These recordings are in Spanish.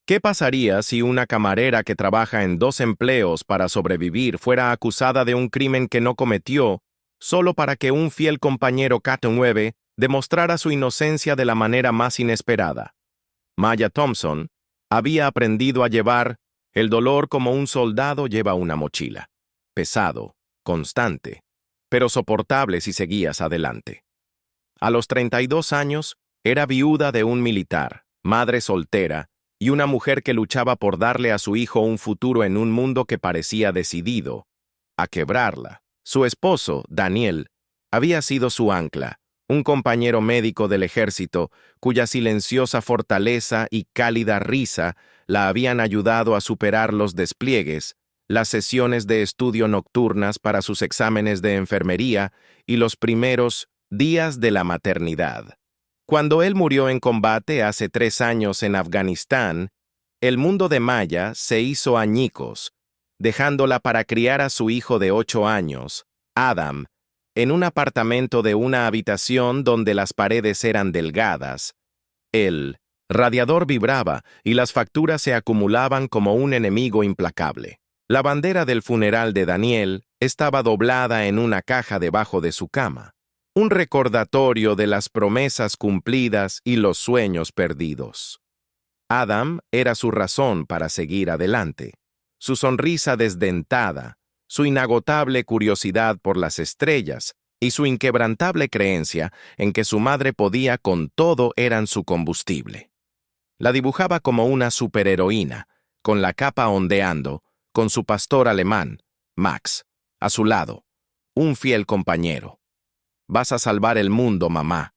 ¿Qué pasaría si una camarera que trabaja en 2 empleos para sobrevivir fuera acusada de un crimen que no cometió solo para que un fiel compañero K9 demostrara su inocencia de la manera más inesperada? Maya Thompson había aprendido a llevar el dolor como un soldado lleva una mochila. Pesado, constante, pero soportable si seguías adelante. A los 32 años, era viuda de un militar, madre soltera, y una mujer que luchaba por darle a su hijo un futuro en un mundo que parecía decidido a quebrarla. Su esposo, Daniel, había sido su ancla, un compañero médico del ejército cuya silenciosa fortaleza y cálida risa la habían ayudado a superar los despliegues, las sesiones de estudio nocturnas para sus exámenes de enfermería y los primeros días de la maternidad. Cuando él murió en combate hace 3 años en Afganistán, el mundo de Maya se hizo añicos, dejándola para criar a su hijo de 8 años, Adam, en un apartamento de una habitación donde las paredes eran delgadas. El radiador vibraba y las facturas se acumulaban como un enemigo implacable. La bandera del funeral de Daniel estaba doblada en una caja debajo de su cama. Un recordatorio de las promesas cumplidas y los sueños perdidos. Adam era su razón para seguir adelante. Su sonrisa desdentada, su inagotable curiosidad por las estrellas y su inquebrantable creencia en que su madre podía con todo eran su combustible. La dibujaba como una superheroína, con la capa ondeando, con su pastor alemán, Max, a su lado, un fiel compañero. «Vas a salvar el mundo, mamá»,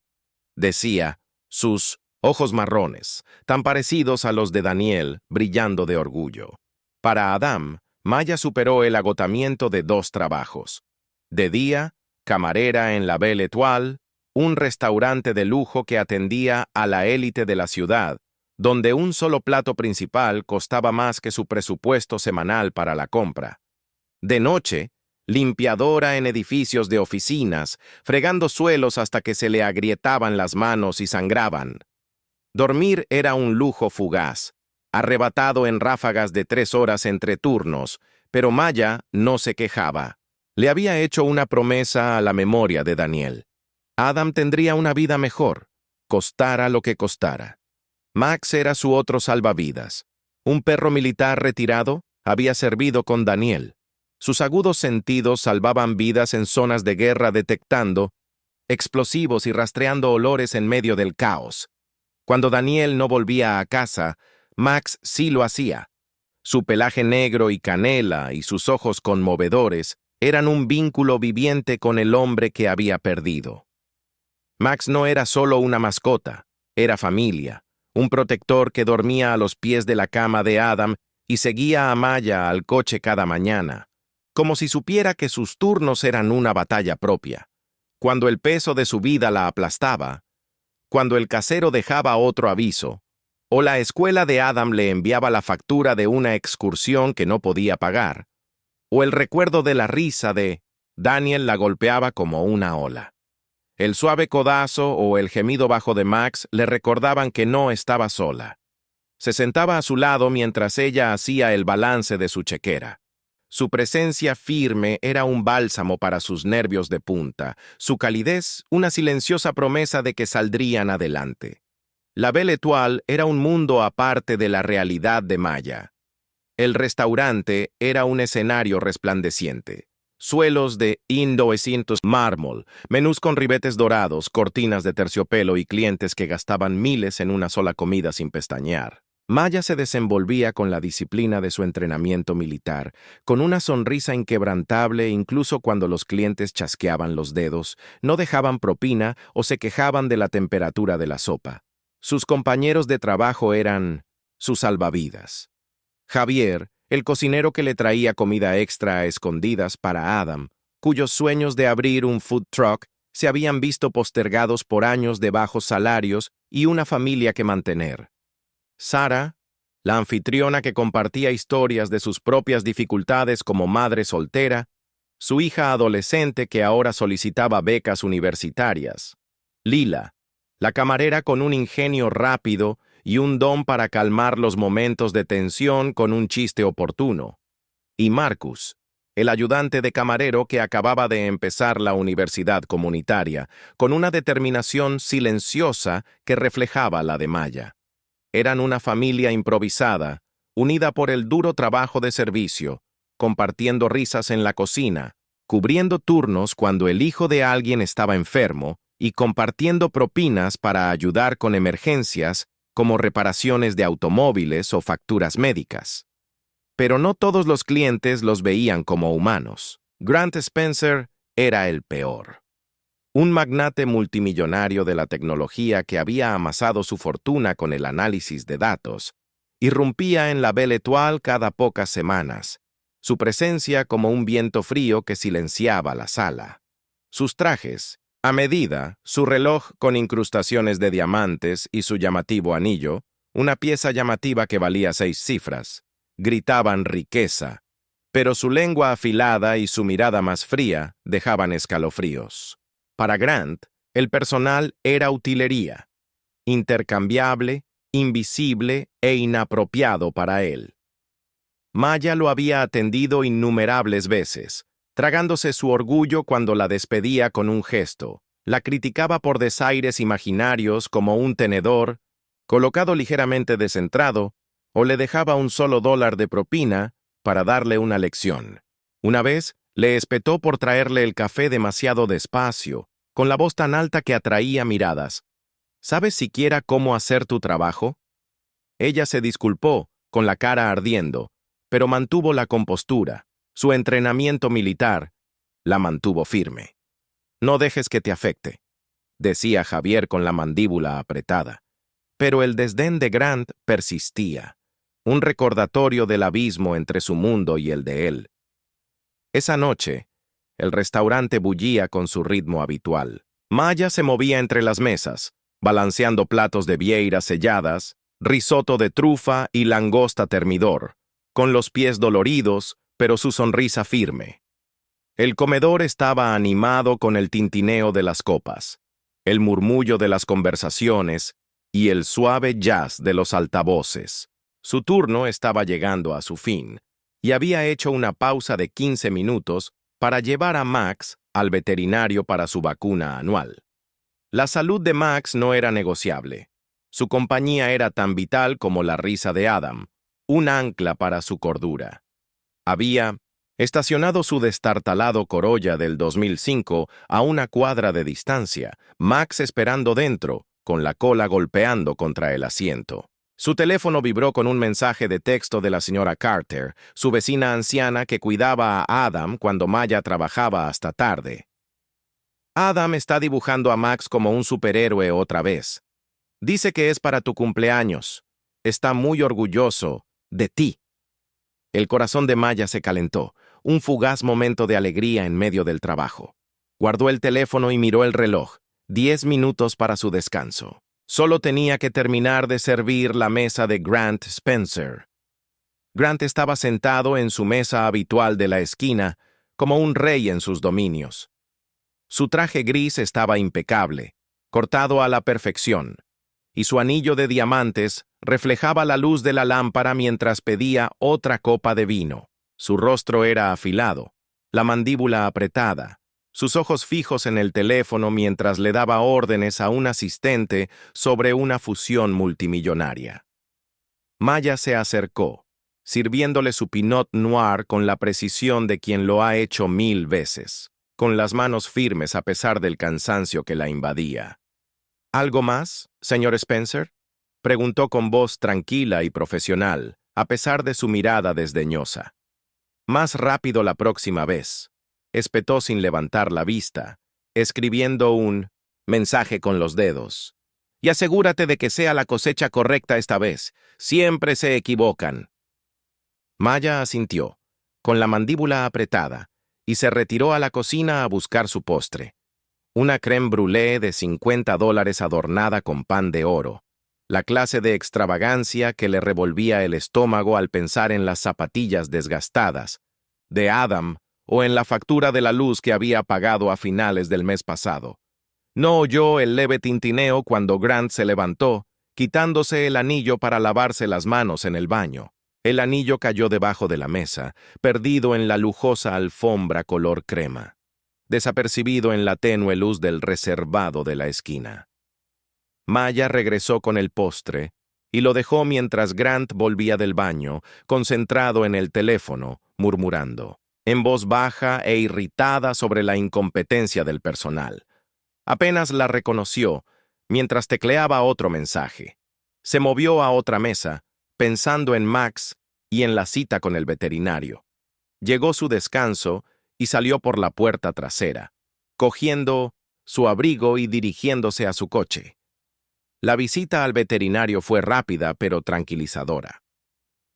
decía, sus ojos marrones, tan parecidos a los de Daniel, brillando de orgullo. Para Adam, Maya superó el agotamiento de 2 trabajos. De día, camarera en la Belle Étoile, un restaurante de lujo que atendía a la élite de la ciudad, donde un solo plato principal costaba más que su presupuesto semanal para la compra. De noche, limpiadora en edificios de oficinas, fregando suelos hasta que se le agrietaban las manos y sangraban. Dormir era un lujo fugaz, arrebatado en ráfagas de 3 horas entre turnos, pero Maya no se quejaba. Le había hecho una promesa a la memoria de Daniel. Adam tendría una vida mejor, costara lo que costara. Max era su otro salvavidas. Un perro militar retirado había servido con Daniel. Sus agudos sentidos salvaban vidas en zonas de guerra detectando explosivos y rastreando olores en medio del caos. Cuando Daniel no volvía a casa, Max sí lo hacía. Su pelaje negro y canela y sus ojos conmovedores eran un vínculo viviente con el hombre que había perdido. Max no era solo una mascota, era familia, un protector que dormía a los pies de la cama de Adam y seguía a Maya al coche cada mañana, como si supiera que sus turnos eran una batalla propia. Cuando el peso de su vida la aplastaba, cuando el casero dejaba otro aviso, o la escuela de Adam le enviaba la factura de una excursión que no podía pagar, o el recuerdo de la risa de Daniel la golpeaba como una ola. El suave codazo o el gemido bajo de Max le recordaban que no estaba sola. Se sentaba a su lado mientras ella hacía el balance de su chequera. Su presencia firme era un bálsamo para sus nervios de punta, su calidez una silenciosa promesa de que saldrían adelante. La Belle Étoile era un mundo aparte de la realidad de Maya. El restaurante era un escenario resplandeciente. Suelos de Indo-900 mármol, menús con ribetes dorados, cortinas de terciopelo y clientes que gastaban miles en una sola comida sin pestañear. Maya se desenvolvía con la disciplina de su entrenamiento militar, con una sonrisa inquebrantable incluso cuando los clientes chasqueaban los dedos, no dejaban propina o se quejaban de la temperatura de la sopa. Sus compañeros de trabajo eran sus salvavidas. Javier, el cocinero que le traía comida extra a escondidas para Adam, cuyos sueños de abrir un food truck se habían visto postergados por años de bajos salarios y una familia que mantener. Sara, la anfitriona que compartía historias de sus propias dificultades como madre soltera, su hija adolescente que ahora solicitaba becas universitarias. Lila, la camarera con un ingenio rápido y un don para calmar los momentos de tensión con un chiste oportuno. Y Marcus, el ayudante de camarero que acababa de empezar la universidad comunitaria, con una determinación silenciosa que reflejaba la de Maya. Eran una familia improvisada, unida por el duro trabajo de servicio, compartiendo risas en la cocina, cubriendo turnos cuando el hijo de alguien estaba enfermo y compartiendo propinas para ayudar con emergencias como reparaciones de automóviles o facturas médicas. Pero no todos los clientes los veían como humanos. Grant Spencer era el peor. Un magnate multimillonario de la tecnología que había amasado su fortuna con el análisis de datos, irrumpía en la Belle Étoile cada pocas semanas, su presencia como un viento frío que silenciaba la sala. Sus trajes, a medida, su reloj con incrustaciones de diamantes y su llamativo anillo, una pieza llamativa que valía 6 cifras, gritaban riqueza, pero su lengua afilada y su mirada más fría dejaban escalofríos. Para Grant, el personal era utilería, intercambiable, invisible e inapropiado para él. Maya lo había atendido innumerables veces, tragándose su orgullo cuando la despedía con un gesto, la criticaba por desaires imaginarios como un tenedor, colocado ligeramente descentrado, o le dejaba un solo $1 de propina para darle una lección. Una vez, le espetó por traerle el café demasiado despacio, con la voz tan alta que atraía miradas. ¿Sabes siquiera cómo hacer tu trabajo? Ella se disculpó, con la cara ardiendo, pero mantuvo la compostura. Su entrenamiento militar la mantuvo firme. No dejes que te afecte, decía Javier con la mandíbula apretada. Pero el desdén de Grant persistía, un recordatorio del abismo entre su mundo y el de él. Esa noche, el restaurante bullía con su ritmo habitual. Maya se movía entre las mesas, balanceando platos de vieiras selladas, risotto de trufa y langosta termidor, con los pies doloridos, pero su sonrisa firme. El comedor estaba animado con el tintineo de las copas, el murmullo de las conversaciones y el suave jazz de los altavoces. Su turno estaba llegando a su fin, y había hecho una pausa de 15 minutos para llevar a Max al veterinario para su vacuna anual. La salud de Max no era negociable. Su compañía era tan vital como la risa de Adam, un ancla para su cordura. Había estacionado su destartalado Corolla del 2005 a una cuadra de distancia, Max esperando dentro, con la cola golpeando contra el asiento. Su teléfono vibró con un mensaje de texto de la señora Carter, su vecina anciana que cuidaba a Adam cuando Maya trabajaba hasta tarde. Adam está dibujando a Max como un superhéroe otra vez. Dice que es para tu cumpleaños. Está muy orgulloso de ti. El corazón de Maya se calentó, un fugaz momento de alegría en medio del trabajo. Guardó el teléfono y miró el reloj. 10 minutos para su descanso. Solo tenía que terminar de servir la mesa de Grant Spencer. Grant estaba sentado en su mesa habitual de la esquina, como un rey en sus dominios. Su traje gris estaba impecable, cortado a la perfección, y su anillo de diamantes reflejaba la luz de la lámpara mientras pedía otra copa de vino. Su rostro era afilado, la mandíbula apretada, sus ojos fijos en el teléfono mientras le daba órdenes a un asistente sobre una fusión multimillonaria. Maya se acercó, sirviéndole su Pinot Noir con la precisión de quien lo ha hecho 1000 veces, con las manos firmes a pesar del cansancio que la invadía. ¿Algo más, señor Spencer?, preguntó con voz tranquila y profesional, a pesar de su mirada desdeñosa. Más rápido la próxima vez, espetó sin levantar la vista, escribiendo un mensaje con los dedos. Y asegúrate de que sea la cosecha correcta esta vez. Siempre se equivocan. Maya asintió, con la mandíbula apretada, y se retiró a la cocina a buscar su postre. Una crème brûlée de $50 adornada con pan de oro, la clase de extravagancia que le revolvía el estómago al pensar en las zapatillas desgastadas, de Adam, o en la factura de la luz que había pagado a finales del mes pasado. No oyó el leve tintineo cuando Grant se levantó quitándose el anillo para lavarse las manos en el baño. El anillo cayó debajo de la mesa, perdido en la lujosa alfombra color crema, desapercibido en la tenue luz del reservado de la esquina. Maya regresó con el postre y lo dejó mientras Grant volvía del baño, concentrado en el teléfono, murmurando, en voz baja e irritada sobre la incompetencia del personal. Apenas la reconoció, mientras tecleaba otro mensaje. Se movió a otra mesa, pensando en Max y en la cita con el veterinario. Llegó su descanso y salió por la puerta trasera, cogiendo su abrigo y dirigiéndose a su coche. La visita al veterinario fue rápida pero tranquilizadora.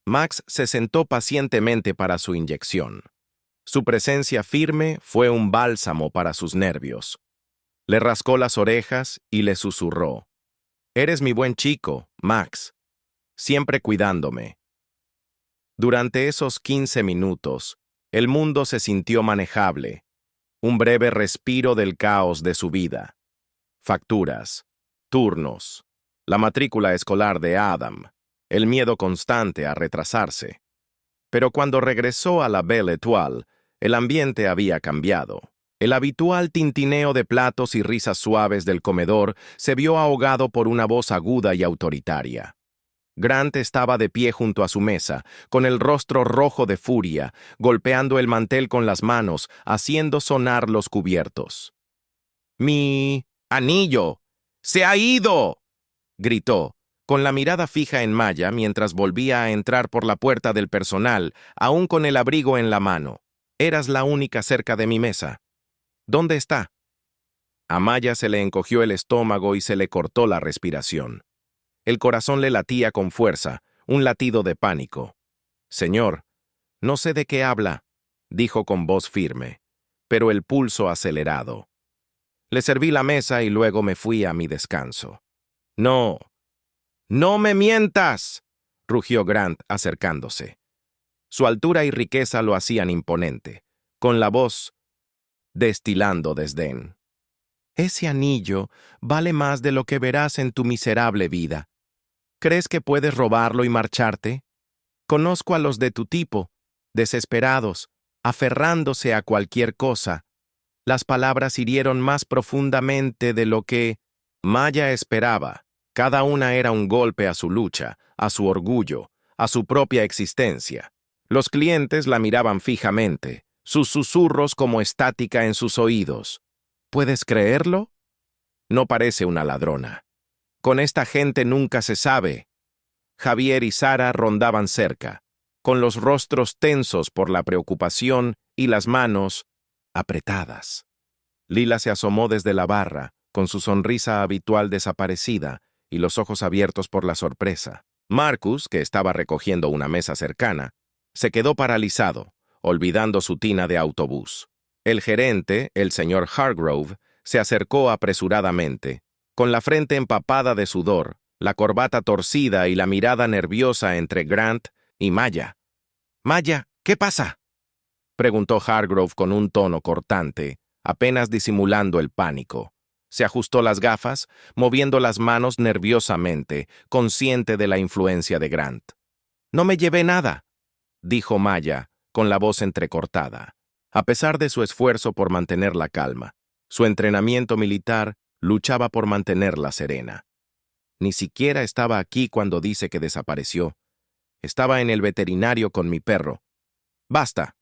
Max se sentó pacientemente para su inyección. Su presencia firme fue un bálsamo para sus nervios. Le rascó las orejas y le susurró: «Eres mi buen chico, Max, siempre cuidándome». Durante esos 15 minutos, el mundo se sintió manejable, un breve respiro del caos de su vida. Facturas, turnos, la matrícula escolar de Adam, el miedo constante a retrasarse. Pero cuando regresó a la Belle Étoile, el ambiente había cambiado. El habitual tintineo de platos y risas suaves del comedor se vio ahogado por una voz aguda y autoritaria. Grant estaba de pie junto a su mesa, con el rostro rojo de furia, golpeando el mantel con las manos, haciendo sonar los cubiertos. «¡Mi anillo! ¡Se ha ido!», gritó, con la mirada fija en Maya mientras volvía a entrar por la puerta del personal, aún con el abrigo en la mano. «Eras la única cerca de mi mesa. ¿Dónde está?». A Maya se le encogió el estómago y se le cortó la respiración. El corazón le latía con fuerza, un latido de pánico. «Señor, no sé de qué habla», dijo con voz firme, pero el pulso acelerado. Le serví la mesa y luego me fui a mi descanso. «No, no me mientas», rugió Grant acercándose. Su altura y riqueza lo hacían imponente, con la voz destilando desdén. «Ese anillo vale más de lo que verás en tu miserable vida. ¿Crees que puedes robarlo y marcharte? Conozco a los de tu tipo, desesperados, aferrándose a cualquier cosa». Las palabras hirieron más profundamente de lo que Maya esperaba. Cada una era un golpe a su lucha, a su orgullo, a su propia existencia. Los clientes la miraban fijamente, sus susurros como estática en sus oídos. ¿Puedes creerlo? No parece una ladrona. Con esta gente nunca se sabe. Javier y Sara rondaban cerca, con los rostros tensos por la preocupación y las manos apretadas. Lila se asomó desde la barra, con su sonrisa habitual desaparecida y los ojos abiertos por la sorpresa. Marcus, que estaba recogiendo una mesa cercana, se quedó paralizado, olvidando su tina de autobús. El gerente, el señor Hargrove, se acercó apresuradamente, con la frente empapada de sudor, la corbata torcida y la mirada nerviosa entre Grant y Maya. «Maya, ¿qué pasa?», preguntó Hargrove con un tono cortante, apenas disimulando el pánico. Se ajustó las gafas, moviendo las manos nerviosamente, consciente de la influencia de Grant. «No me llevé nada», dijo Maya, con la voz entrecortada. A pesar de su esfuerzo por mantener la calma, su entrenamiento militar luchaba por mantenerla serena. «Ni siquiera estaba aquí cuando dice que desapareció. Estaba en el veterinario con mi perro». «Basta»,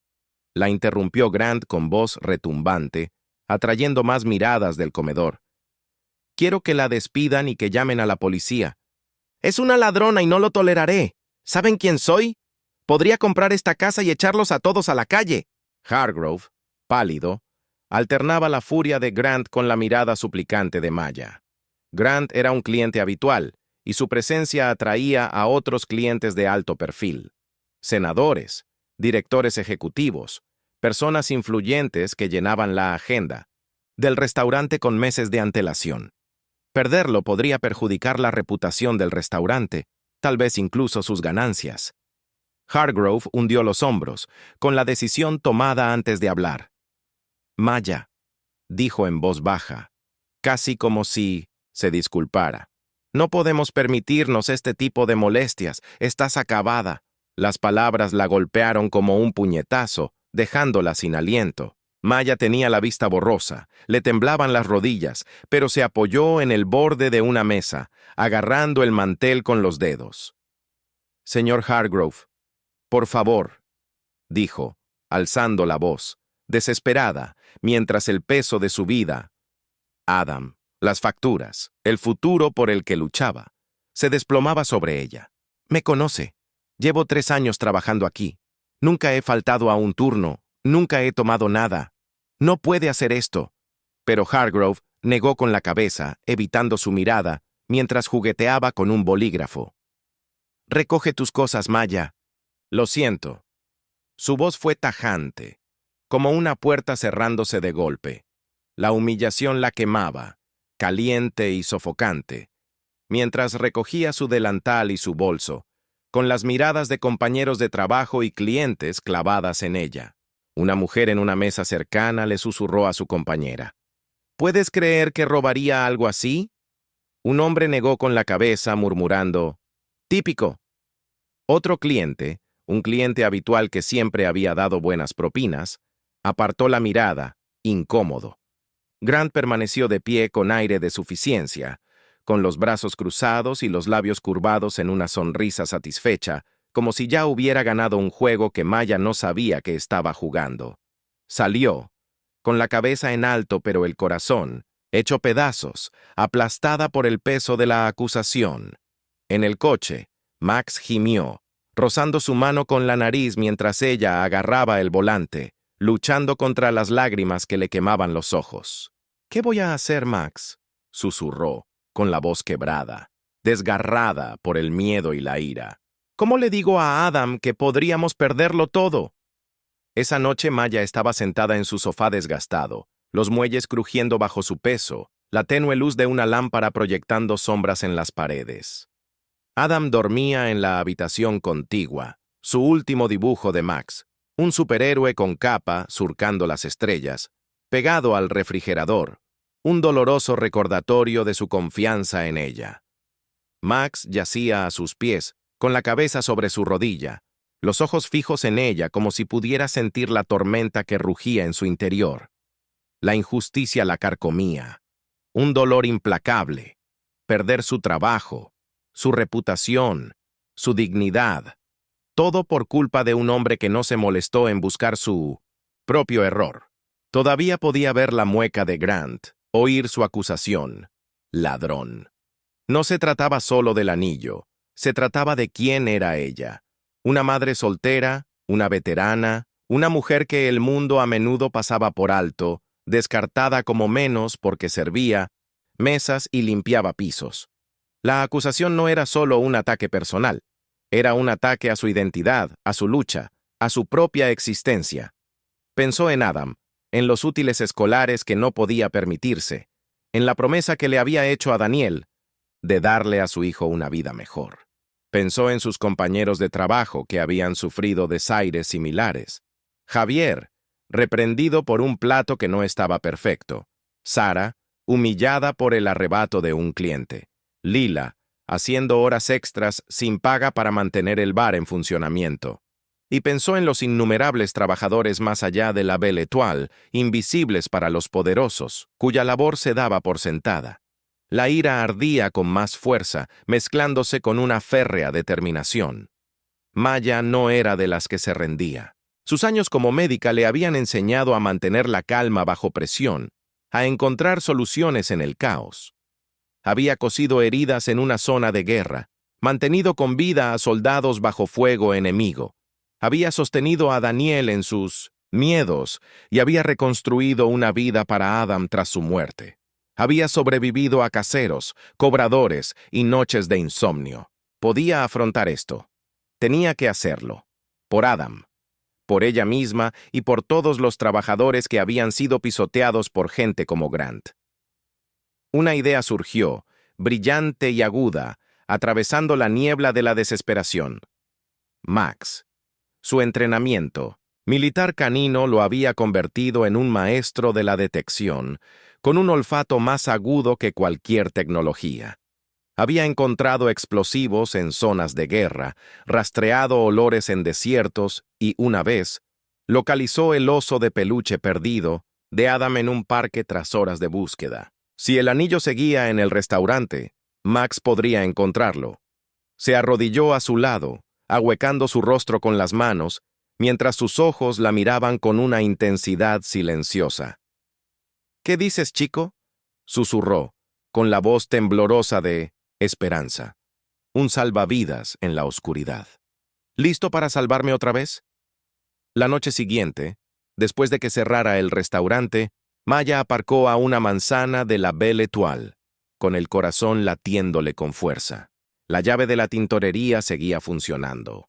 la interrumpió Grant con voz retumbante, atrayendo más miradas del comedor. «Quiero que la despidan y que llamen a la policía. Es una ladrona y no lo toleraré. ¿Saben quién soy? Podría comprar esta casa y echarlos a todos a la calle». Hargrove, pálido, alternaba la furia de Grant con la mirada suplicante de Maya. Grant era un cliente habitual, y su presencia atraía a otros clientes de alto perfil. Senadores, directores ejecutivos, personas influyentes que llenaban la agenda del restaurante con meses de antelación. Perderlo podría perjudicar la reputación del restaurante, tal vez incluso sus ganancias. Hargrove hundió los hombros, con la decisión tomada antes de hablar. «Maya», dijo en voz baja, casi como si se disculpara. No podemos permitirnos este tipo de molestias. Estás acabada. Las palabras la golpearon como un puñetazo, dejándola sin aliento. Maya tenía la vista borrosa, le temblaban las rodillas, pero se apoyó en el borde de una mesa, agarrando el mantel con los dedos. Señor Hargrove, por favor, dijo, alzando la voz, desesperada, mientras el peso de su vida, Adam, las facturas, el futuro por el que luchaba, se desplomaba sobre ella. Me conoce. Llevo 3 años trabajando aquí. Nunca he faltado a un turno, nunca he tomado nada. No puede hacer esto. Pero Hargrove negó con la cabeza, evitando su mirada, mientras jugueteaba con un bolígrafo. Recoge tus cosas, Maya. Lo siento. Su voz fue tajante, como una puerta cerrándose de golpe. La humillación la quemaba, caliente y sofocante, mientras recogía su delantal y su bolso, con las miradas de compañeros de trabajo y clientes clavadas en ella. Una mujer en una mesa cercana le susurró a su compañera. ¿Puedes creer que robaría algo así? Un hombre negó con la cabeza, murmurando, «Típico». Otro cliente, un cliente habitual que siempre había dado buenas propinas, apartó la mirada, incómodo. Grant permaneció de pie con aire de suficiencia, con los brazos cruzados y los labios curvados en una sonrisa satisfecha, como si ya hubiera ganado un juego que Maya no sabía que estaba jugando. Salió, con la cabeza en alto pero el corazón, hecho pedazos, aplastada por el peso de la acusación. En el coche, Max gimió, rozando su mano con la nariz mientras ella agarraba el volante, luchando contra las lágrimas que le quemaban los ojos. «¿Qué voy a hacer, Max?», susurró, con la voz quebrada, desgarrada por el miedo y la ira. «¿Cómo le digo a Adam que podríamos perderlo todo?». Esa noche Maya estaba sentada en su sofá desgastado, los muelles crujiendo bajo su peso, la tenue luz de una lámpara proyectando sombras en las paredes. Adam dormía en la habitación contigua, su último dibujo de Max, un superhéroe con capa surcando las estrellas, pegado al refrigerador, un doloroso recordatorio de su confianza en ella. Max yacía a sus pies, con la cabeza sobre su rodilla, los ojos fijos en ella como si pudiera sentir la tormenta que rugía en su interior. La injusticia la carcomía, un dolor implacable, perder su trabajo, su reputación, su dignidad, todo por culpa de un hombre que no se molestó en buscar su propio error. Todavía podía ver la mueca de Grant, oír su acusación, ladrón. No se trataba solo del anillo, se trataba de quién era ella. Una madre soltera, una veterana, una mujer que el mundo a menudo pasaba por alto, descartada como menos porque servía mesas y limpiaba pisos. La acusación no era solo un ataque personal, era un ataque a su identidad, a su lucha, a su propia existencia. Pensó en Adam, en los útiles escolares que no podía permitirse, en la promesa que le había hecho a Daniel de darle a su hijo una vida mejor. Pensó en sus compañeros de trabajo que habían sufrido desaires similares. Javier, reprendido por un plato que no estaba perfecto. Sara, humillada por el arrebato de un cliente. Lila, haciendo horas extras sin paga para mantener el bar en funcionamiento. Y pensó en los innumerables trabajadores más allá de la Belle Étoile, invisibles para los poderosos, cuya labor se daba por sentada. La ira ardía con más fuerza, mezclándose con una férrea determinación. Maya no era de las que se rendía. Sus años como médica le habían enseñado a mantener la calma bajo presión, a encontrar soluciones en el caos. Había cosido heridas en una zona de guerra, mantenido con vida a soldados bajo fuego enemigo. Había sostenido a Daniel en sus miedos y había reconstruido una vida para Adam tras su muerte. Había sobrevivido a caseros, cobradores y noches de insomnio. Podía afrontar esto. Tenía que hacerlo. Por Adam, por ella misma y por todos los trabajadores que habían sido pisoteados por gente como Grant. Una idea surgió, brillante y aguda, atravesando la niebla de la desesperación. Max. Su entrenamiento, militar canino, lo había convertido en un maestro de la detección, con un olfato más agudo que cualquier tecnología. Había encontrado explosivos en zonas de guerra, rastreado olores en desiertos y, una vez, localizó el oso de peluche perdido de Adam en un parque tras horas de búsqueda. Si el anillo seguía en el restaurante, Max podría encontrarlo. Se arrodilló a su lado, ahuecando su rostro con las manos, mientras sus ojos la miraban con una intensidad silenciosa. «¿Qué dices, chico?», susurró, con la voz temblorosa de esperanza. Un salvavidas en la oscuridad. «¿Listo para salvarme otra vez?». La noche siguiente, después de que cerrara el restaurante, Maya aparcó a una manzana de la Belle Étoile, con el corazón latiéndole con fuerza. La llave de la tintorería seguía funcionando.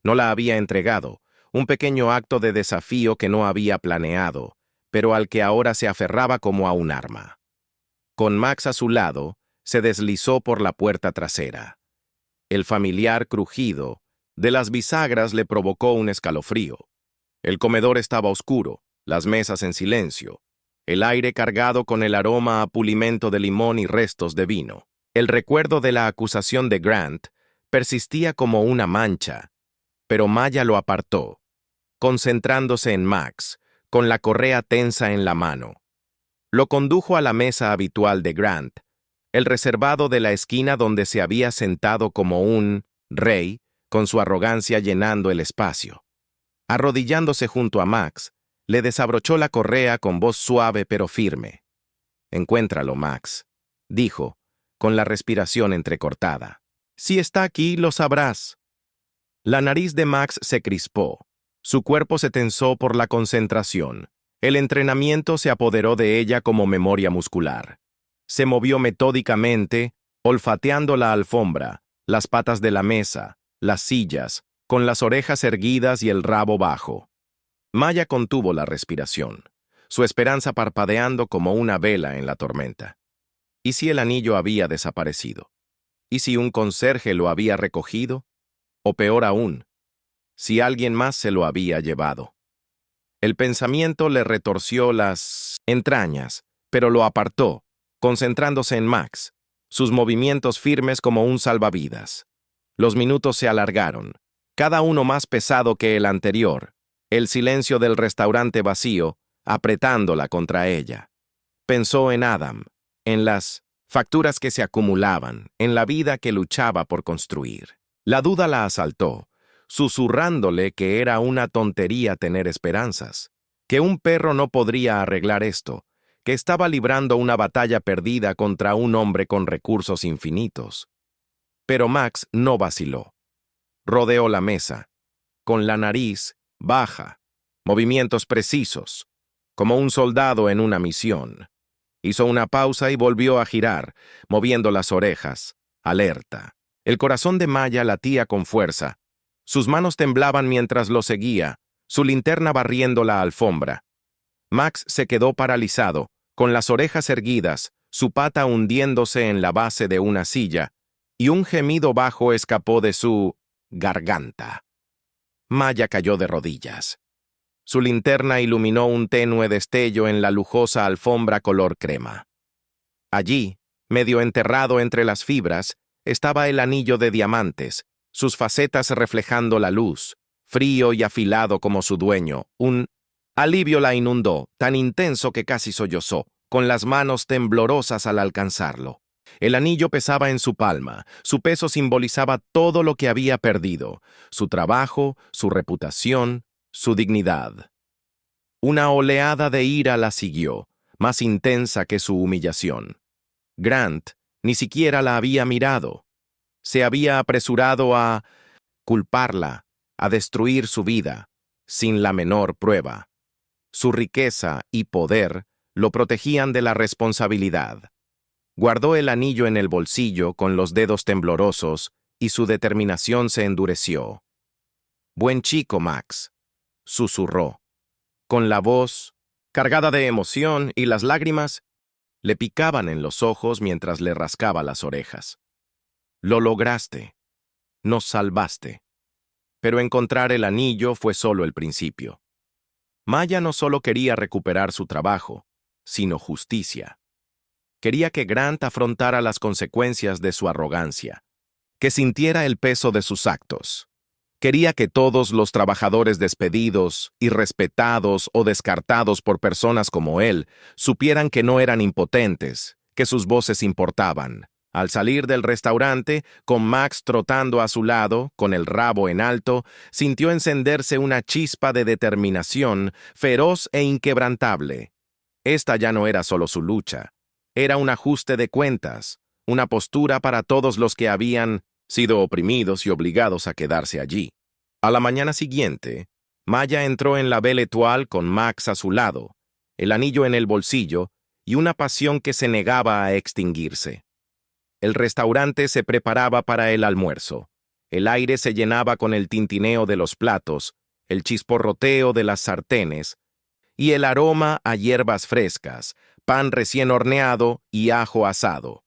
No la había entregado, un pequeño acto de desafío que no había planeado, pero al que ahora se aferraba como a un arma. Con Max a su lado, se deslizó por la puerta trasera. El familiar crujido de las bisagras le provocó un escalofrío. El comedor estaba oscuro, las mesas en silencio, el aire cargado con el aroma a pulimento de limón y restos de vino. El recuerdo de la acusación de Grant persistía como una mancha, pero Maya lo apartó, concentrándose en Max, con la correa tensa en la mano. Lo condujo a la mesa habitual de Grant, el reservado de la esquina donde se había sentado como un rey, con su arrogancia llenando el espacio. Arrodillándose junto a Max, le desabrochó la correa con voz suave pero firme. «Encuéntralo, Max», dijo, con la respiración entrecortada. «Si está aquí, lo sabrás». La nariz de Max se crispó. Su cuerpo se tensó por la concentración. El entrenamiento se apoderó de ella como memoria muscular. Se movió metódicamente, olfateando la alfombra, las patas de la mesa, las sillas, con las orejas erguidas y el rabo bajo. Maya contuvo la respiración, su esperanza parpadeando como una vela en la tormenta. ¿Y si el anillo había desaparecido? ¿Y si un conserje lo había recogido? O peor aún, si alguien más se lo había llevado. El pensamiento le retorció las entrañas, pero lo apartó, concentrándose en Max, sus movimientos firmes como un salvavidas. Los minutos se alargaron, cada uno más pesado que el anterior, el silencio del restaurante vacío, apretándola contra ella. Pensó en Adam, en las facturas que se acumulaban, en la vida que luchaba por construir. La duda la asaltó, susurrándole que era una tontería tener esperanzas, que un perro no podría arreglar esto, que estaba librando una batalla perdida contra un hombre con recursos infinitos. Pero Max no vaciló. Rodeó la mesa, con la nariz baja, movimientos precisos, como un soldado en una misión. Hizo una pausa y volvió a girar, moviendo las orejas, alerta. El corazón de Maya latía con fuerza. Sus manos temblaban mientras lo seguía, su linterna barriendo la alfombra. Max se quedó paralizado, con las orejas erguidas, su pata hundiéndose en la base de una silla, y un gemido bajo escapó de su garganta. Maya cayó de rodillas. Su linterna iluminó un tenue destello en la lujosa alfombra color crema. Allí, medio enterrado entre las fibras, estaba el anillo de diamantes, sus facetas reflejando la luz, frío y afilado como su dueño. Un alivio la inundó, tan intenso que casi sollozó, con las manos temblorosas al alcanzarlo. El anillo pesaba en su palma, su peso simbolizaba todo lo que había perdido, su trabajo, su reputación, su dignidad. Una oleada de ira la siguió, más intensa que su humillación. Grant ni siquiera la había mirado. Se había apresurado a culparla, a destruir su vida, sin la menor prueba. Su riqueza y poder lo protegían de la responsabilidad. Guardó el anillo en el bolsillo con los dedos temblorosos y su determinación se endureció. «Buen chico, Max», susurró, con la voz cargada de emoción y las lágrimas le picaban en los ojos mientras le rascaba las orejas. «Lo lograste. Nos salvaste». Pero encontrar el anillo fue solo el principio. Maya no solo quería recuperar su trabajo, sino justicia. Quería que Grant afrontara las consecuencias de su arrogancia, que sintiera el peso de sus actos. Quería que todos los trabajadores despedidos, irrespetados o descartados por personas como él supieran que no eran impotentes, que sus voces importaban. Al salir del restaurante, con Max trotando a su lado, con el rabo en alto, sintió encenderse una chispa de determinación, feroz e inquebrantable. Esta ya no era solo su lucha, era un ajuste de cuentas, una postura para todos los que habían sido oprimidos y obligados a quedarse allí. A la mañana siguiente, Maya entró en la Belle Étoile con Max a su lado, el anillo en el bolsillo y una pasión que se negaba a extinguirse. El restaurante se preparaba para el almuerzo. El aire se llenaba con el tintineo de los platos, el chisporroteo de las sartenes y el aroma a hierbas frescas, pan recién horneado y ajo asado.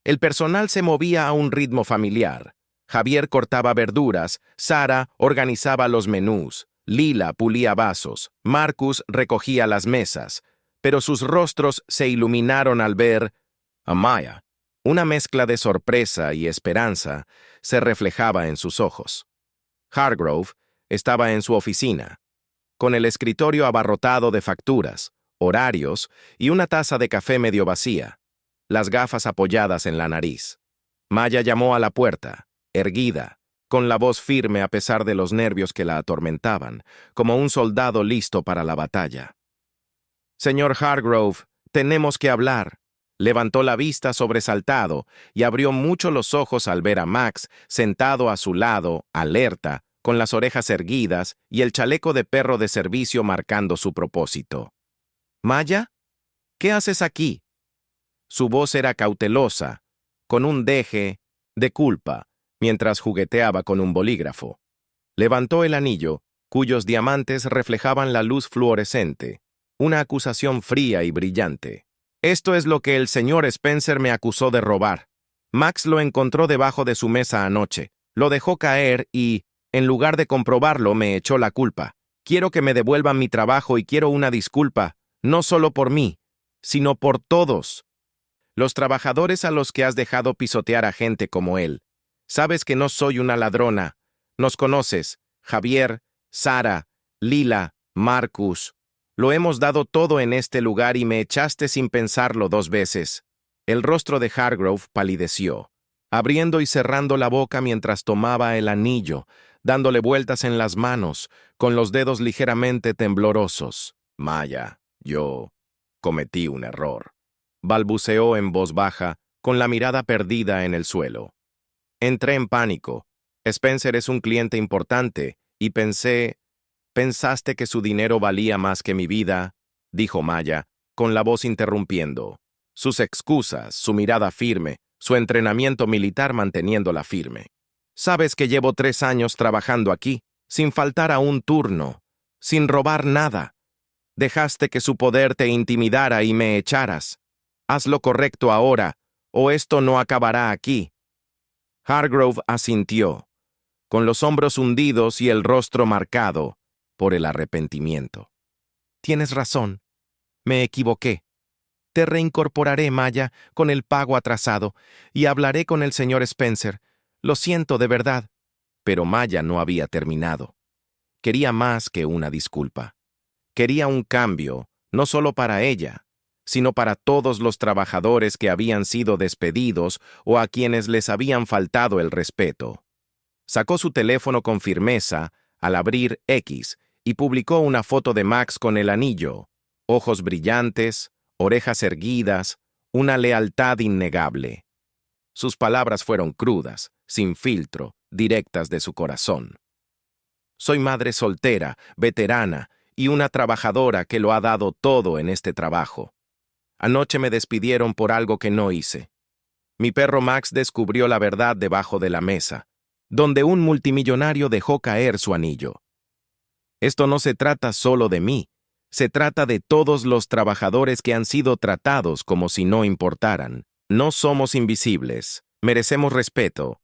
El personal se movía a un ritmo familiar. Javier cortaba verduras, Sara organizaba los menús, Lila pulía vasos, Marcus recogía las mesas, pero sus rostros se iluminaron al ver a Maya. Una mezcla de sorpresa y esperanza se reflejaba en sus ojos. Hargrove estaba en su oficina, con el escritorio abarrotado de facturas, horarios y una taza de café medio vacía, las gafas apoyadas en la nariz. Maya llamó a la puerta, erguida, con la voz firme a pesar de los nervios que la atormentaban, como un soldado listo para la batalla. «Señor Hargrove, tenemos que hablar». Levantó la vista sobresaltado y abrió mucho los ojos al ver a Max sentado a su lado, alerta, con las orejas erguidas y el chaleco de perro de servicio marcando su propósito. «¿Maya? ¿Qué haces aquí?» Su voz era cautelosa, con un deje de culpa, mientras jugueteaba con un bolígrafo. Levantó el anillo, cuyos diamantes reflejaban la luz fluorescente, una acusación fría y brillante. «Esto es lo que el señor Spencer me acusó de robar. Max lo encontró debajo de su mesa anoche, lo dejó caer y, en lugar de comprobarlo, me echó la culpa. Quiero que me devuelvan mi trabajo y quiero una disculpa, no solo por mí, sino por todos. Los trabajadores a los que has dejado pisotear a gente como él. Sabes que no soy una ladrona. Nos conoces, Javier, Sara, Lila, Marcus. Lo hemos dado todo en este lugar y me echaste sin pensarlo 2 veces». El rostro de Hargrove palideció, abriendo y cerrando la boca mientras tomaba el anillo, dándole vueltas en las manos, con los dedos ligeramente temblorosos. «Maya, yo cometí un error», balbuceó en voz baja, con la mirada perdida en el suelo. «Entré en pánico. Spencer es un cliente importante, y «¿Pensaste que su dinero valía más que mi vida?», dijo Maya, con la voz interrumpiendo. Sus excusas, su mirada firme, su entrenamiento militar manteniéndola firme. «Sabes que llevo 3 años trabajando aquí, sin faltar a un turno, sin robar nada. Dejaste que su poder te intimidara y me echaras. Haz lo correcto ahora, o esto no acabará aquí». Hargrove asintió, con los hombros hundidos y el rostro marcado por el arrepentimiento. «Tienes razón. Me equivoqué. Te reincorporaré, Maya, con el pago atrasado, y hablaré con el señor Spencer. Lo siento de verdad». Pero Maya no había terminado. Quería más que una disculpa. Quería un cambio, no solo para ella, sino para todos los trabajadores que habían sido despedidos o a quienes les habían faltado el respeto. Sacó su teléfono con firmeza al abrir X y publicó una foto de Max con el anillo, ojos brillantes, orejas erguidas, una lealtad innegable. Sus palabras fueron crudas, sin filtro, directas de su corazón. «Soy madre soltera, veterana y una trabajadora que lo ha dado todo en este trabajo. Anoche me despidieron por algo que no hice. Mi perro Max descubrió la verdad debajo de la mesa, donde un multimillonario dejó caer su anillo. Esto no se trata solo de mí, se trata de todos los trabajadores que han sido tratados como si no importaran. No somos invisibles, merecemos respeto.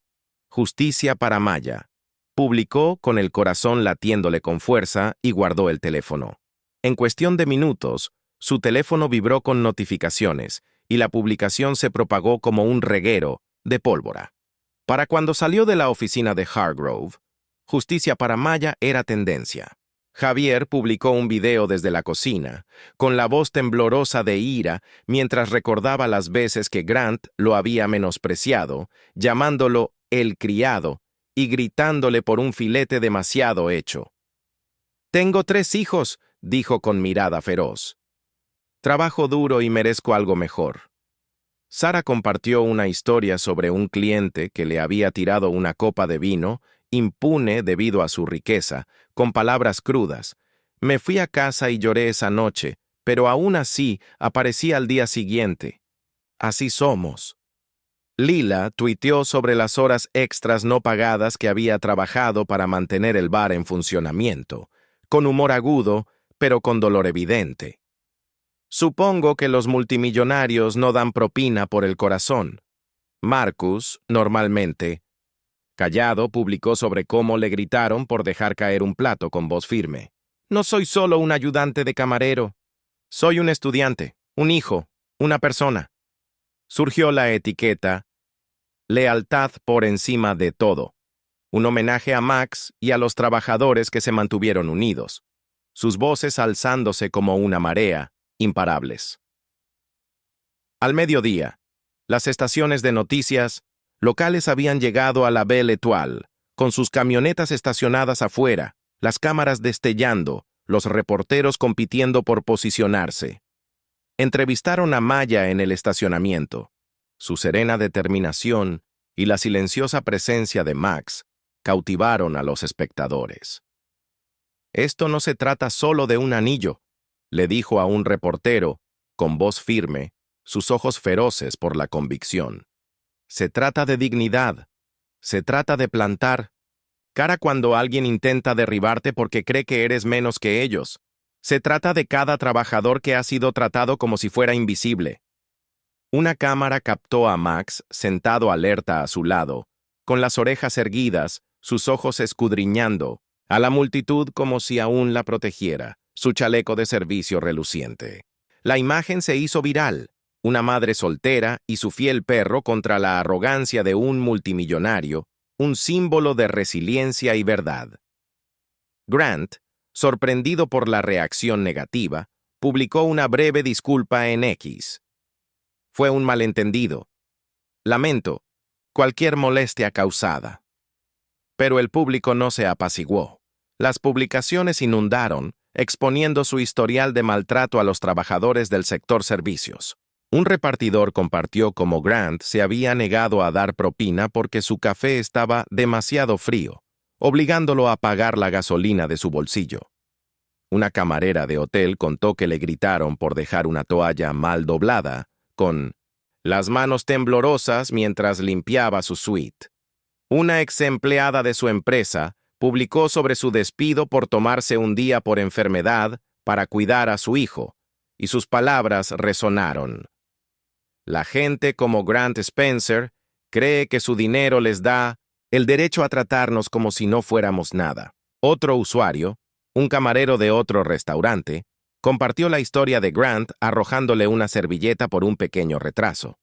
Justicia para Maya», publicó con el corazón latiéndole con fuerza y guardó el teléfono. En cuestión de minutos, su teléfono vibró con notificaciones y la publicación se propagó como un reguero de pólvora. Para cuando salió de la oficina de Hargrove, Justicia para Maya era tendencia. Javier publicó un video desde la cocina, con la voz temblorosa de ira, mientras recordaba las veces que Grant lo había menospreciado, llamándolo el criado y gritándole por un filete demasiado hecho. «Tengo 3 hijos», dijo con mirada feroz. «Trabajo duro y merezco algo mejor». Sara compartió una historia sobre un cliente que le había tirado una copa de vino, impune debido a su riqueza, con palabras crudas. «Me fui a casa y lloré esa noche, pero aún así aparecí al día siguiente. Así somos». Lila tuiteó sobre las horas extras no pagadas que había trabajado para mantener el bar en funcionamiento, con humor agudo, pero con dolor evidente. «Supongo que los multimillonarios no dan propina por el corazón». Marcus, normalmente callado, publicó sobre cómo le gritaron por dejar caer un plato con voz firme. «No soy solo un ayudante de camarero. Soy un estudiante, un hijo, una persona». Surgió la etiqueta «Lealtad por encima de todo», un homenaje a Max y a los trabajadores que se mantuvieron unidos, sus voces alzándose como una marea, imparables. Al mediodía, las estaciones de noticias locales habían llegado a la Belle Étoile, con sus camionetas estacionadas afuera, las cámaras destellando, los reporteros compitiendo por posicionarse. Entrevistaron a Maya en el estacionamiento. Su serena determinación y la silenciosa presencia de Max cautivaron a los espectadores. «Esto no se trata solo de un anillo», le dijo a un reportero, con voz firme, sus ojos feroces por la convicción. «Se trata de dignidad. Se trata de plantar cara cuando alguien intenta derribarte porque cree que eres menos que ellos. Se trata de cada trabajador que ha sido tratado como si fuera invisible». Una cámara captó a Max sentado alerta a su lado, con las orejas erguidas, sus ojos escudriñando, a la multitud como si aún la protegiera, su chaleco de servicio reluciente. La imagen se hizo viral, una madre soltera y su fiel perro contra la arrogancia de un multimillonario, un símbolo de resiliencia y verdad. Grant, sorprendido por la reacción negativa, publicó una breve disculpa en X. «Fue un malentendido. Lamento cualquier molestia causada». Pero el público no se apaciguó. Las publicaciones inundaron, exponiendo su historial de maltrato a los trabajadores del sector servicios. Un repartidor compartió cómo Grant se había negado a dar propina porque su café estaba demasiado frío, obligándolo a pagar la gasolina de su bolsillo. Una camarera de hotel contó que le gritaron por dejar una toalla mal doblada, con las manos temblorosas mientras limpiaba su suite. Una ex empleada de su empresa publicó sobre su despido por tomarse un día por enfermedad para cuidar a su hijo, y sus palabras resonaron. «La gente como Grant Spencer cree que su dinero les da el derecho a tratarnos como si no fuéramos nada». Otro usuario, un camarero de otro restaurante, compartió la historia de Grant arrojándole una servilleta por un pequeño retraso.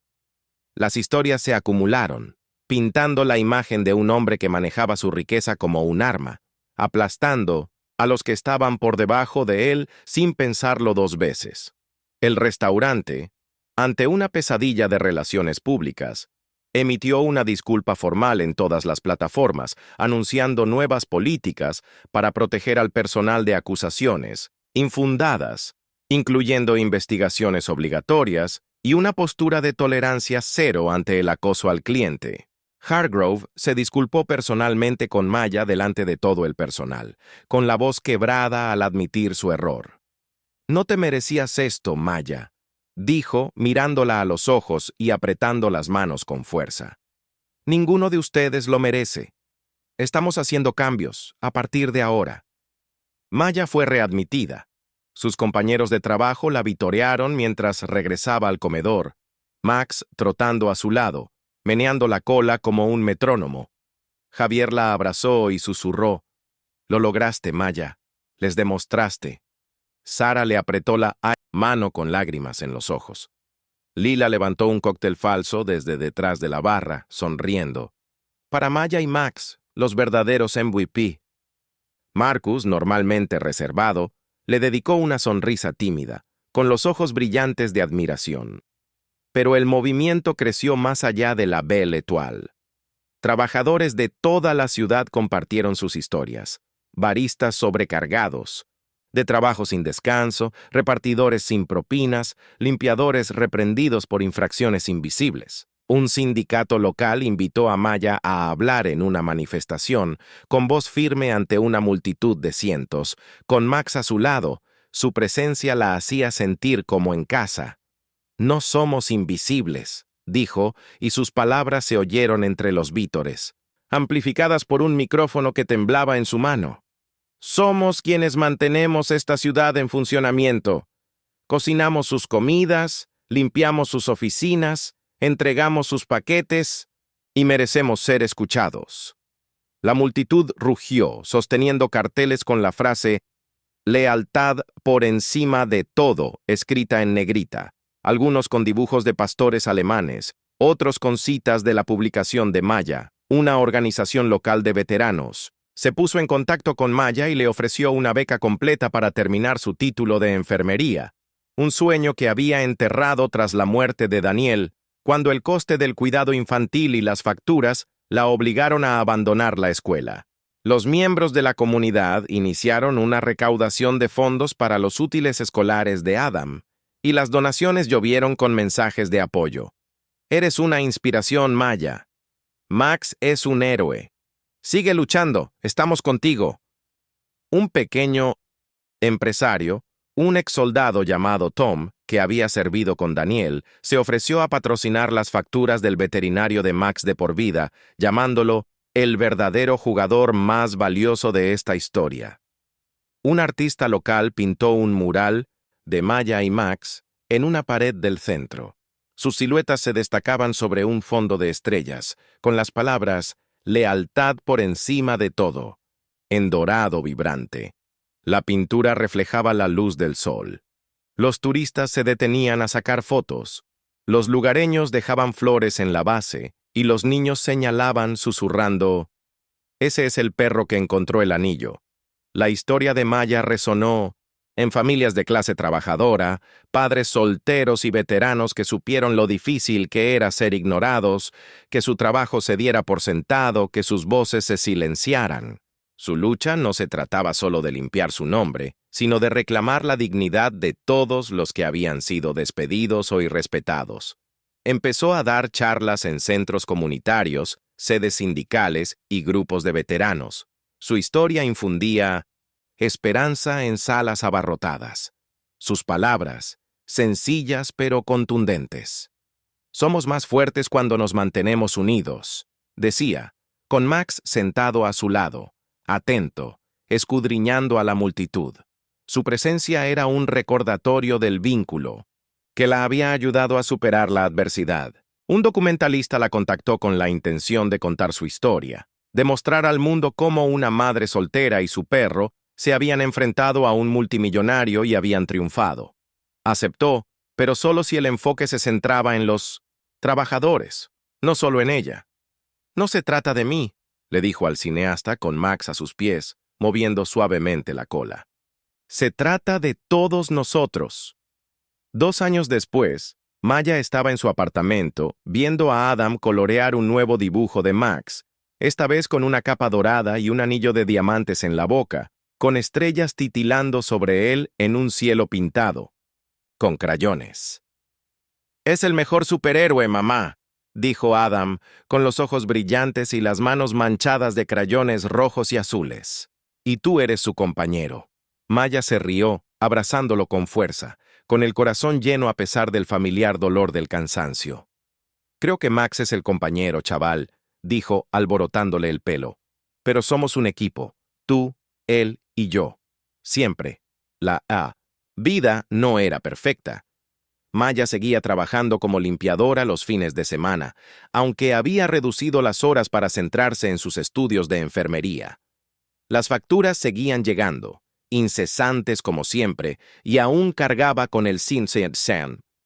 Las historias se acumularon, pintando la imagen de un hombre que manejaba su riqueza como un arma, aplastando a los que estaban por debajo de él sin pensarlo 2 veces. El restaurante, ante una pesadilla de relaciones públicas, emitió una disculpa formal en todas las plataformas, anunciando nuevas políticas para proteger al personal de acusaciones infundadas, incluyendo investigaciones obligatorias y una postura de tolerancia cero ante el acoso al cliente. Hargrove se disculpó personalmente con Maya delante de todo el personal, con la voz quebrada al admitir su error. «No te merecías esto, Maya», dijo, mirándola a los ojos y apretando las manos con fuerza. «Ninguno de ustedes lo merece. Estamos haciendo cambios, a partir de ahora». Maya fue readmitida. Sus compañeros de trabajo la vitorearon mientras regresaba al comedor, Max trotando a su lado, meneando la cola como un metrónomo. Javier la abrazó y susurró: «Lo lograste, Maya. Les demostraste». Sara le apretó la mano con lágrimas en los ojos. Lila levantó un cóctel falso desde detrás de la barra, sonriendo. Para Maya y Max, los verdaderos MVP. Marcus, normalmente reservado, le dedicó una sonrisa tímida, con los ojos brillantes de admiración. Pero el movimiento creció más allá de la Belle Étoile. Trabajadores de toda la ciudad compartieron sus historias. Baristas sobrecargados, de trabajo sin descanso, repartidores sin propinas, limpiadores reprendidos por infracciones invisibles. Un sindicato local invitó a Maya a hablar en una manifestación, con voz firme ante una multitud de cientos. Con Max a su lado, su presencia la hacía sentir como en casa. «No somos invisibles», dijo, y sus palabras se oyeron entre los vítores, amplificadas por un micrófono que temblaba en su mano. «Somos quienes mantenemos esta ciudad en funcionamiento. Cocinamos sus comidas, limpiamos sus oficinas, entregamos sus paquetes y merecemos ser escuchados». La multitud rugió, sosteniendo carteles con la frase «Lealtad por encima de todo», escrita en negrita, algunos con dibujos de pastores alemanes, otros con citas de la publicación de Maya, una organización local de veteranos. Se puso en contacto con Maya y le ofreció una beca completa para terminar su título de enfermería, un sueño que había enterrado tras la muerte de Daniel, cuando el coste del cuidado infantil y las facturas la obligaron a abandonar la escuela. Los miembros de la comunidad iniciaron una recaudación de fondos para los útiles escolares de Adam, y las donaciones llovieron con mensajes de apoyo. «Eres una inspiración, Maya. Max es un héroe. Sigue luchando, estamos contigo». Un pequeño empresario, un exsoldado llamado Tom, que había servido con Daniel, se ofreció a patrocinar las facturas del veterinario de Max de por vida, llamándolo el verdadero jugador más valioso de esta historia. Un artista local pintó un mural de Maya y Max en una pared del centro. Sus siluetas se destacaban sobre un fondo de estrellas, con las palabras «Lealtad por encima de todo», en dorado vibrante. La pintura reflejaba la luz del sol. Los turistas se detenían a sacar fotos. Los lugareños dejaban flores en la base, y los niños señalaban susurrando «Ese es el perro que encontró el anillo». La historia de Maya resonó en familias de clase trabajadora, padres solteros y veteranos que supieron lo difícil que era ser ignorados, que su trabajo se diera por sentado, que sus voces se silenciaran. Su lucha no se trataba solo de limpiar su nombre, sino de reclamar la dignidad de todos los que habían sido despedidos o irrespetados. Empezó a dar charlas en centros comunitarios, sedes sindicales y grupos de veteranos. Su historia infundía esperanza en salas abarrotadas. Sus palabras, sencillas pero contundentes. «Somos más fuertes cuando nos mantenemos unidos», decía, con Max sentado a su lado, atento, escudriñando a la multitud. Su presencia era un recordatorio del vínculo que la había ayudado a superar la adversidad. Un documentalista la contactó con la intención de contar su historia, demostrar al mundo cómo una madre soltera y su perro se habían enfrentado a un multimillonario y habían triunfado. Aceptó, pero solo si el enfoque se centraba en los trabajadores, no solo en ella. «No se trata de mí», le dijo al cineasta con Max a sus pies, moviendo suavemente la cola. «Se trata de todos nosotros». 2 años después, Maya estaba en su apartamento, viendo a Adam colorear un nuevo dibujo de Max, esta vez con una capa dorada y un anillo de diamantes en la boca, con estrellas titilando sobre él en un cielo pintado, con crayones. «Es el mejor superhéroe, mamá», dijo Adam, con los ojos brillantes y las manos manchadas de crayones rojos y azules. «Y tú eres su compañero». Maya se rió, abrazándolo con fuerza, con el corazón lleno a pesar del familiar dolor del cansancio. «Creo que Max es el compañero, chaval», dijo, alborotándole el pelo. «Pero somos un equipo, tú, él y yo. Siempre. La vida no era perfecta. Maya seguía trabajando como limpiadora los fines de semana, aunque había reducido las horas para centrarse en sus estudios de enfermería. Las facturas seguían llegando, incesantes como siempre, y aún cargaba con el Sin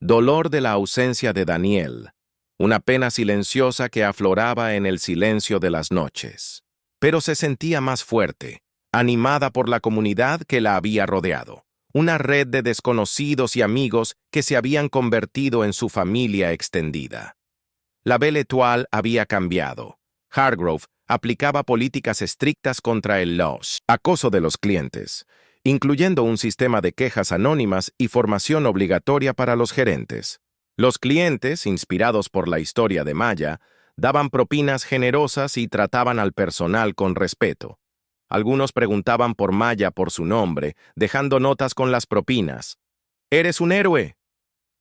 Dolor de la ausencia de Daniel, una pena silenciosa que afloraba en el silencio de las noches. Pero se sentía más fuerte, animada por la comunidad que la había rodeado, una red de desconocidos y amigos que se habían convertido en su familia extendida. La Belle Étoile había cambiado. Hargrove aplicaba políticas estrictas contra el acoso de los clientes, incluyendo un sistema de quejas anónimas y formación obligatoria para los gerentes. Los clientes, inspirados por la historia de Maya, daban propinas generosas y trataban al personal con respeto. Algunos preguntaban por Maya por su nombre, dejando notas con las propinas. «Eres un héroe.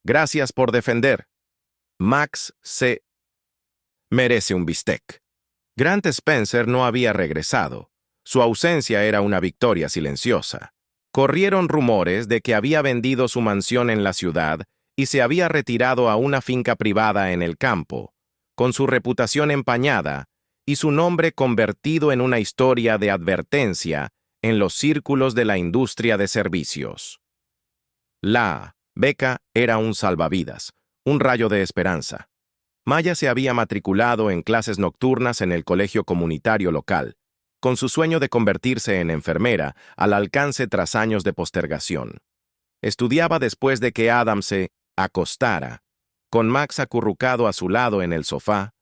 Gracias por defender. Max se merece un bistec». Grant Spencer no había regresado. Su ausencia era una victoria silenciosa. Corrieron rumores de que había vendido su mansión en la ciudad y se había retirado a una finca privada en el campo, con su reputación empañada y su nombre convertido en una historia de advertencia en los círculos de la industria de servicios. La beca era un salvavidas, un rayo de esperanza. Maya se había matriculado en clases nocturnas en el colegio comunitario local, con su sueño de convertirse en enfermera al alcance tras años de postergación. Estudiaba después de que Adam se acostara, con Max acurrucado a su lado en el sofá.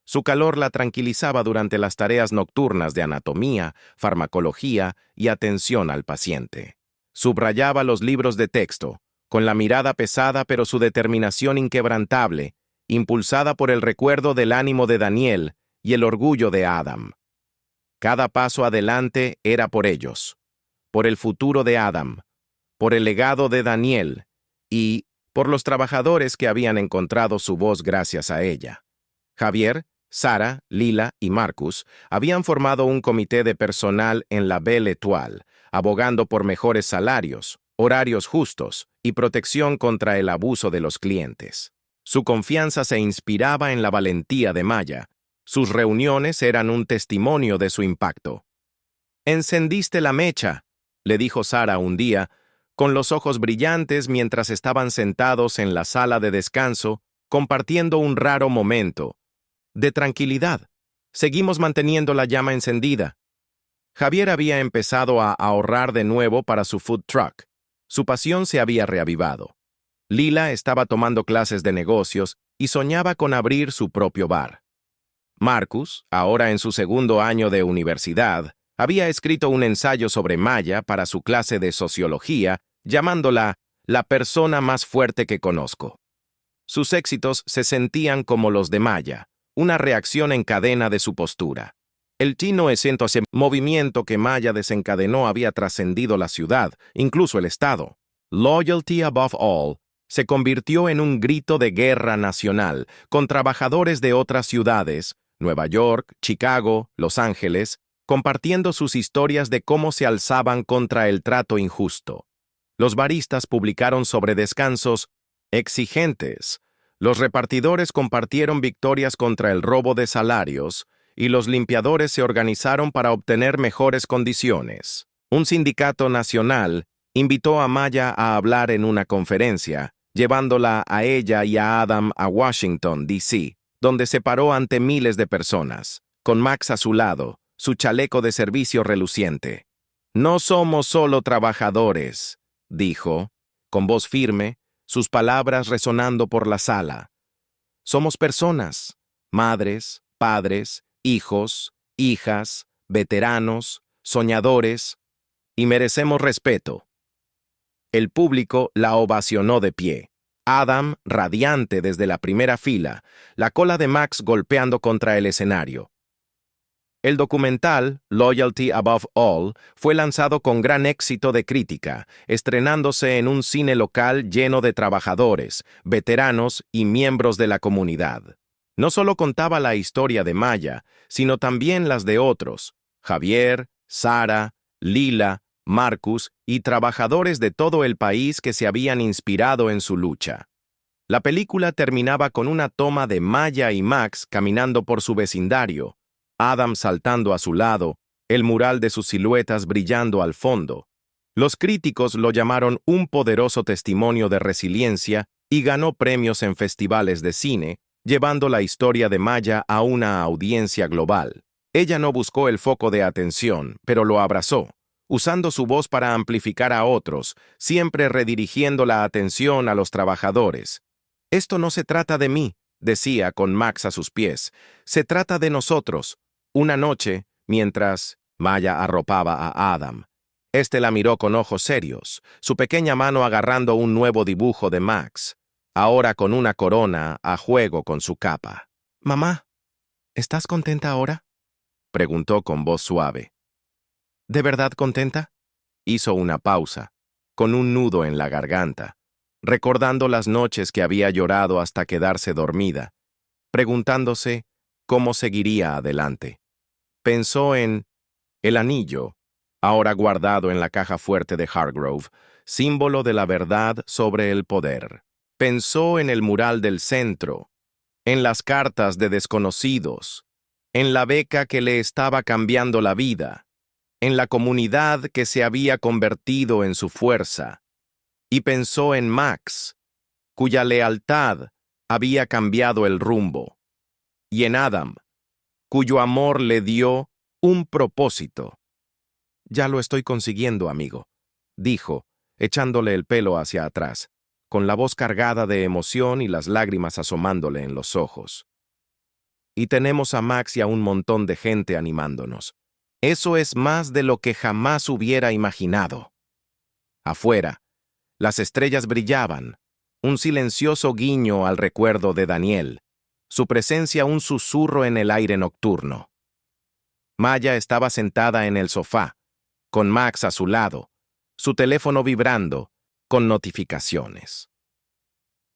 Su calor la tranquilizaba durante las tareas nocturnas de anatomía, farmacología y atención al paciente. Subrayaba los libros de texto, con la mirada pesada pero su determinación inquebrantable, impulsada por el recuerdo del ánimo de Daniel y el orgullo de Adam. Cada paso adelante era por ellos, por el futuro de Adam, por el legado de Daniel y por los trabajadores que habían encontrado su voz gracias a ella. Javier, Sara, Lila y Marcus habían formado un comité de personal en la Belle Étoile, abogando por mejores salarios, horarios justos y protección contra el abuso de los clientes. Su confianza se inspiraba en la valentía de Maya. Sus reuniones eran un testimonio de su impacto. «Encendiste la mecha», le dijo Sara un día, con los ojos brillantes mientras estaban sentados en la sala de descanso, compartiendo un raro momento de tranquilidad. Seguimos manteniendo la llama encendida. Javier había empezado a ahorrar de nuevo para su food truck. Su pasión se había reavivado. Lila estaba tomando clases de negocios y soñaba con abrir su propio bar. Marcus, ahora en su segundo año de universidad, había escrito un ensayo sobre Maya para su clase de sociología, llamándola «la persona más fuerte que conozco». Sus éxitos se sentían como los de Maya, una reacción en cadena de su postura. El Tino ese movimiento que Maya desencadenó había trascendido la ciudad, incluso el estado. Loyalty above all se convirtió en un grito de guerra nacional con trabajadores de otras ciudades, Nueva York, Chicago, Los Ángeles, compartiendo sus historias de cómo se alzaban contra el trato injusto. Los baristas publicaron sobre descansos exigentes. Los repartidores compartieron victorias contra el robo de salarios y los limpiadores se organizaron para obtener mejores condiciones. Un sindicato nacional invitó a Maya a hablar en una conferencia, llevándola a ella y a Adam a Washington, D.C., donde se paró ante miles de personas, con Max a su lado, su chaleco de servicio reluciente. «No somos solo trabajadores», dijo, con voz firme, sus palabras resonando por la sala. «Somos personas, madres, padres, hijos, hijas, veteranos, soñadores, y merecemos respeto». El público la ovacionó de pie. Adam, radiante desde la primera fila, la cola de Max golpeando contra el escenario. El documental, Loyalty Above All, fue lanzado con gran éxito de crítica, estrenándose en un cine local lleno de trabajadores, veteranos y miembros de la comunidad. No solo contaba la historia de Maya, sino también las de otros, Javier, Sara, Lila, Marcus y trabajadores de todo el país que se habían inspirado en su lucha. La película terminaba con una toma de Maya y Max caminando por su vecindario, Adam saltando a su lado, el mural de sus siluetas brillando al fondo. Los críticos lo llamaron un poderoso testimonio de resiliencia y ganó premios en festivales de cine, llevando la historia de Maya a una audiencia global. Ella no buscó el foco de atención, pero lo abrazó, usando su voz para amplificar a otros, siempre redirigiendo la atención a los trabajadores. «Esto no se trata de mí», decía con Max a sus pies, «se trata de nosotros». Una noche, mientras Maya arropaba a Adam, este la miró con ojos serios, su pequeña mano agarrando un nuevo dibujo de Max, ahora con una corona a juego con su capa. «Mamá, ¿estás contenta ahora?», preguntó con voz suave. «¿De verdad contenta?». Hizo una pausa, con un nudo en la garganta, recordando las noches que había llorado hasta quedarse dormida, preguntándose cómo seguiría adelante. Pensó en el anillo, ahora guardado en la caja fuerte de Hargrove, símbolo de la verdad sobre el poder. Pensó en el mural del centro, en las cartas de desconocidos, en la beca que le estaba cambiando la vida, en la comunidad que se había convertido en su fuerza, y pensó en Max, cuya lealtad había cambiado el rumbo, y en Adam, cuyo amor le dio un propósito. «Ya lo estoy consiguiendo, amigo», dijo, echándole el pelo hacia atrás, con la voz cargada de emoción y las lágrimas asomándole en los ojos. «Y tenemos a Max y a un montón de gente animándonos. Eso es más de lo que jamás hubiera imaginado». Afuera, las estrellas brillaban, un silencioso guiño al recuerdo de Daniel, su presencia un susurro en el aire nocturno. Maya estaba sentada en el sofá, con Max a su lado, su teléfono vibrando, con notificaciones.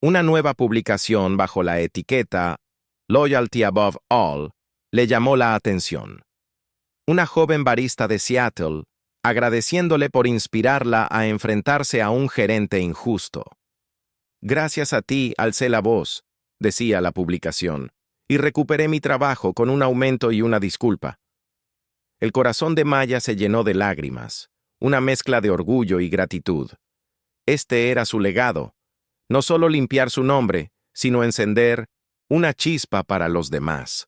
Una nueva publicación bajo la etiqueta Loyalty Above All le llamó la atención. Una joven barista de Seattle, agradeciéndole por inspirarla a enfrentarse a un gerente injusto. «Gracias a ti alcé la voz», decía la publicación, «y recuperé mi trabajo con un aumento y una disculpa». El corazón de Maya se llenó de lágrimas, una mezcla de orgullo y gratitud. Este era su legado, no solo limpiar su nombre, sino encender una chispa para los demás.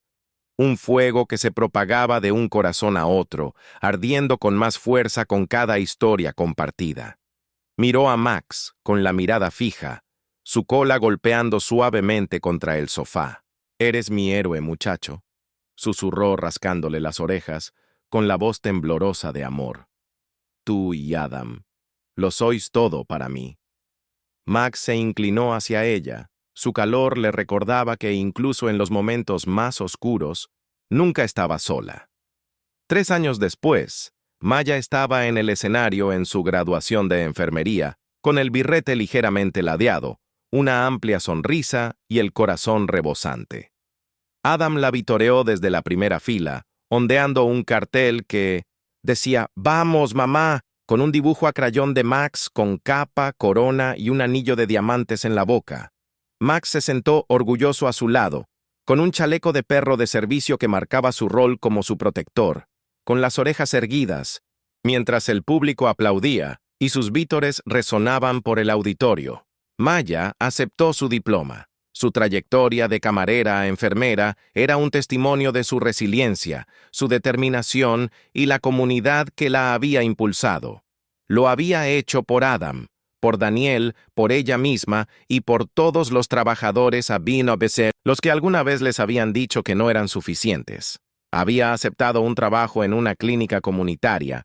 Un fuego que se propagaba de un corazón a otro, ardiendo con más fuerza con cada historia compartida. Miró a Max con la mirada fija, su cola golpeando suavemente contra el sofá. «Eres mi héroe, muchacho», susurró rascándole las orejas, con la voz temblorosa de amor. «Tú y Adam, lo sois todo para mí». Max se inclinó hacia ella. Su calor le recordaba que incluso en los momentos más oscuros, nunca estaba sola. 3 años después, Maya estaba en el escenario en su graduación de enfermería, con el birrete ligeramente ladeado, una amplia sonrisa y el corazón rebosante. Adam la vitoreó desde la primera fila, ondeando un cartel que decía «Vamos, mamá», con un dibujo a crayón de Max con capa, corona y un anillo de diamantes en la boca. Max se sentó orgulloso a su lado, con un chaleco de perro de servicio que marcaba su rol como su protector, con las orejas erguidas, mientras el público aplaudía y sus vítores resonaban por el auditorio. Maya aceptó su diploma. Su trayectoria de camarera a enfermera era un testimonio de su resiliencia, su determinación y la comunidad que la había impulsado. Lo había hecho por Adam, por Daniel, por ella misma y por todos los trabajadores a BNBC, los que alguna vez les habían dicho que no eran suficientes. Había aceptado un trabajo en una clínica comunitaria,